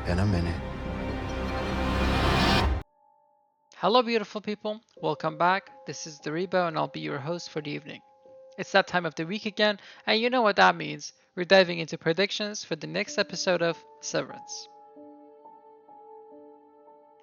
in a minute. Hello, beautiful people. Welcome back. This is Dariba, and I'll be your host for the evening. It's that time of the week again, and you know what that means. We're diving into predictions for the next episode of Severance.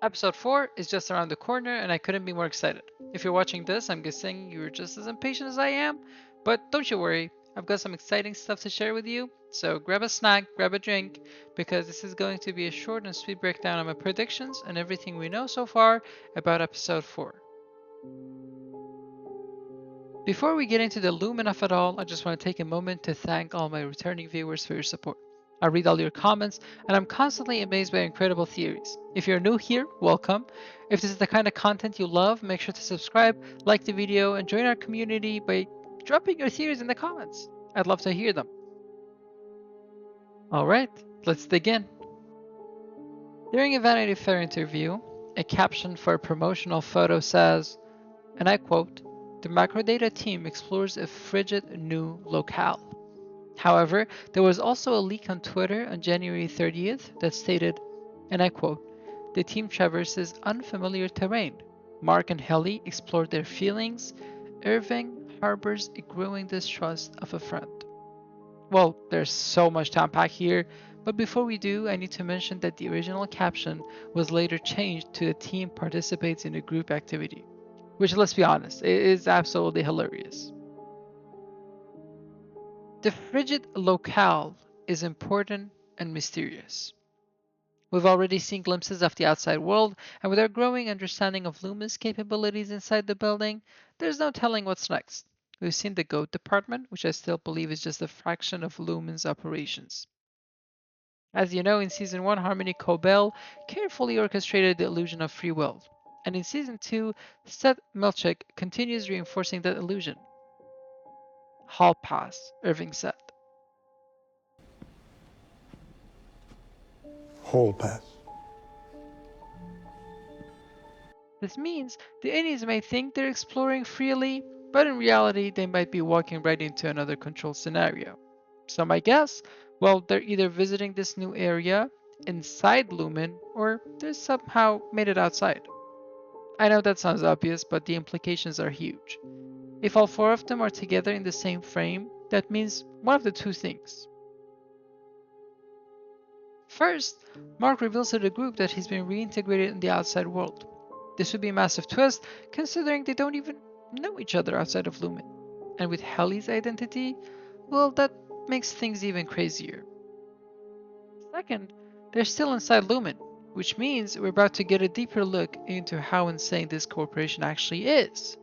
Episode 4 is just around the corner, and I couldn't be more excited. If you're watching this, I'm guessing you're just as impatient as I am, but don't you worry, I've got some exciting stuff to share with you. So grab a snack, grab a drink, because this is going to be a short and sweet breakdown of my predictions and everything we know so far about episode 4. Before we get into the lumen of it all, I just want to take a moment to thank all my returning viewers for your support. I read all your comments, and I'm constantly amazed by your incredible theories. If you're new here, welcome. If this is the kind of content you love, make sure to subscribe, like the video, and join our community by dropping your theories in the comments. I'd love to hear them. Alright, let's dig in. During a Vanity Fair interview, a caption for a promotional photo says, and I quote, "The macrodata team explores a frigid new locale." However, there was also a leak on Twitter on January 30th that stated, and I quote, "The team traverses unfamiliar terrain. Mark and Helly explore their feelings. Irving harbors a growing distrust of a friend." Well, there's so much to unpack here, but before we do, I need to mention that the original caption was later changed to "the team participates in a group activity," which, let's be honest, is absolutely hilarious. The frigid locale is important and mysterious. We've already seen glimpses of the outside world, and with our growing understanding of Lumen's capabilities inside the building, there's no telling what's next. We've seen the GOAT department, which I still believe is just a fraction of Lumen's operations. As you know, in Season 1, Harmony Cobell carefully orchestrated the illusion of free will. And in Season 2, Seth Milchick continues reinforcing that illusion. Hall pass, Irving said. Hall pass. This means the Indians may think they're exploring freely, but in reality they might be walking right into another controlled scenario. So my guess, well, they're either visiting this new area inside Lumen, or they somehow made it outside. I know that sounds obvious, but the implications are huge. If all four of them are together in the same frame, that means one of the two things. First, Mark reveals to the group that he's been reintegrated in the outside world. This would be a massive twist, considering they don't even know each other outside of Lumen. And with Helly's identity, well, that makes things even crazier. Second, they're still inside Lumen, which means we're about to get a deeper look into how insane this corporation actually is.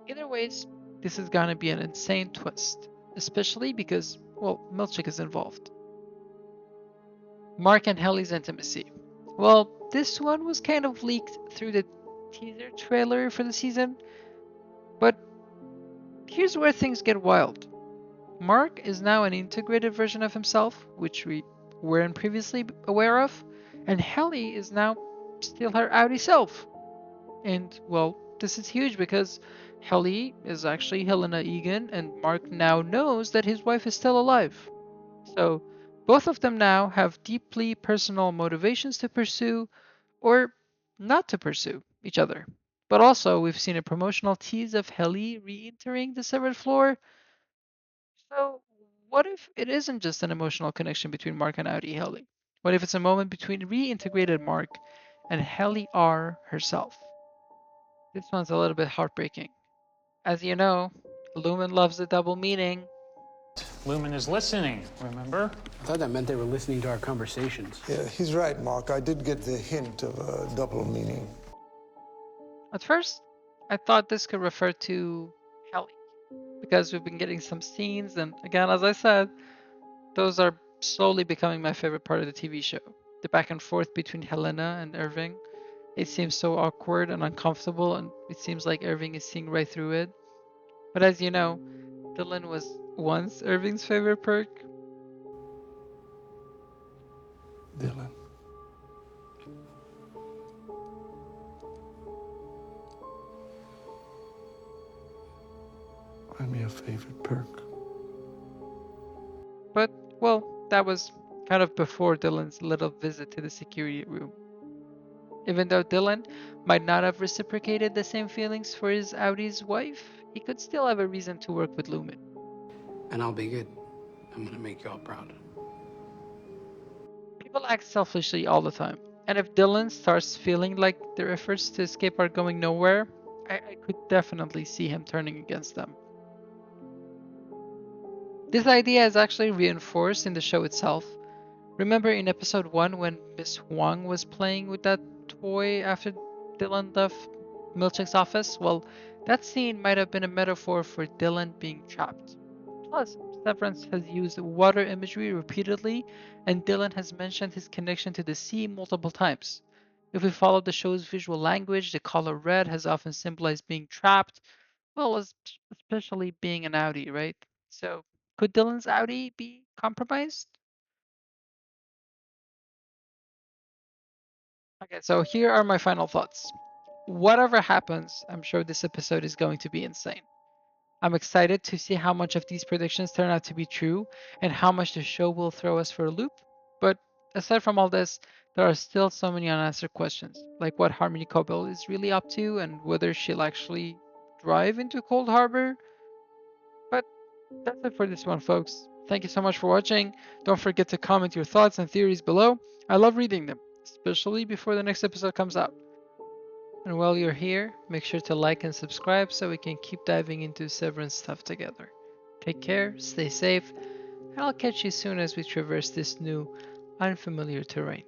Either ways, this is gonna be an insane twist, especially because, well, Milchick is involved. Mark and Helly's intimacy. Well, this one was kind of leaked through the teaser trailer for the season, but here's where things get wild. Mark is now an integrated version of himself, which we weren't previously aware of, and Helly is now still her outie self. And, well, this is huge because Helly is actually Helena Egan, and Mark now knows that his wife is still alive. So, both of them now have deeply personal motivations to pursue or not to pursue each other. But also, we've seen a promotional tease of Helly re entering the severed floor. So, what if it isn't just an emotional connection between Mark and Audi Helly? What if it's a moment between reintegrated Mark and Helly R herself? This one's a little bit heartbreaking. As you know, Lumen loves the double meaning. Lumen is listening, remember? I thought that meant they were listening to our conversations. Yeah, he's right, Mark. I did get the hint of a double meaning. At first, I thought this could refer to Helly, because we've been getting some scenes, and again, as I said, those are slowly becoming my favorite part of the TV show. The back and forth between Helena and Irving. It seems so awkward and uncomfortable, and it seems like Irving is seeing right through it. But as you know, Dylan was once Irving's favorite perk. Dylan. I'm your favorite perk. But, well, that was kind of before Dylan's little visit to the security room. Even though Dylan might not have reciprocated the same feelings for his Audi's wife, he could still have a reason to work with Lumen. And I'll be good. I'm gonna make you all proud. People act selfishly all the time, and if Dylan starts feeling like their efforts to escape are going nowhere, I could definitely see him turning against them. This idea is actually reinforced in the show itself. Remember in episode 1 when Miss Huang was playing with that toy after Dylan left Milchick's office? Well, that scene might have been a metaphor for Dylan being trapped. Plus, Severance has used water imagery repeatedly, and Dylan has mentioned his connection to the sea multiple times. If we follow the show's visual language, the color red has often symbolized being trapped, well, especially being an Audi, right? So, could Dylan's Audi be compromised? Okay, so here are my final thoughts. Whatever happens, I'm sure this episode is going to be insane. I'm excited to see how much of these predictions turn out to be true and how much the show will throw us for a loop. But aside from all this, there are still so many unanswered questions, like what Harmony Cobell is really up to and whether she'll actually drive into Cold Harbor. But that's it for this one, folks. Thank you so much for watching. Don't forget to comment your thoughts and theories below. I love reading them, especially before the next episode comes out. And while you're here, make sure to like and subscribe so we can keep diving into Severance stuff together. Take care, stay safe, and I'll catch you soon as we traverse this new, unfamiliar terrain.